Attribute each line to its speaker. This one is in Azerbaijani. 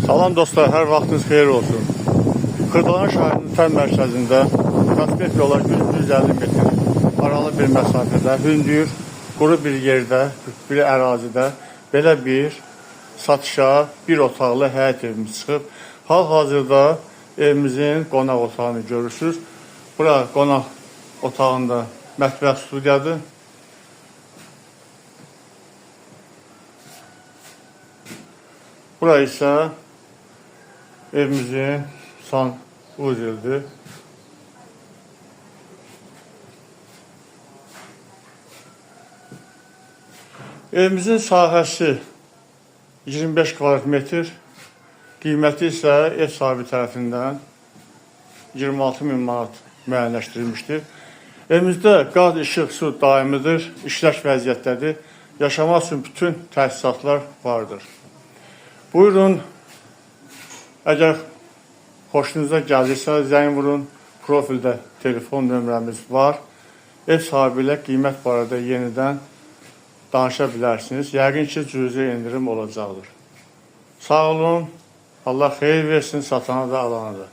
Speaker 1: Salam dostlar, hər vaxtınız xeyir olsun. Xırdalan şəhərinin tər mərkəzində prospekt yola 150 metr aralı bir məsafədə, hündür, quru bir yerdə, bir ərazidə belə bir satışa bir otaqlı həyət evimiz çıxıb. Hal-hazırda evimizin qonaq otağını görürsünüz. Bura qonaq otağında mətbəx studiyadır. Bura isə evimizin sanuzelidir. Evimizin sahəsi 25 kvadrat metr, qiyməti isə ev sahibi tərəfindən 26.000 manat müəyyənləşdirilmişdir. Evimizdə qaz, işıq, su daimidir, işlək vəziyyətdədir. Yaşamaq üçün bütün təsisatlar vardır. Buyurun, əgər xoşunuza gəlirsə, zəng vurun, profildə telefon nömrəmiz var. Ev sahibi ilə qiymət barədə yenidən danışa bilərsiniz. Yəqin ki, cüzi indirim olacaqdır. Sağ olun, Allah xeyir versin, satana da alana da.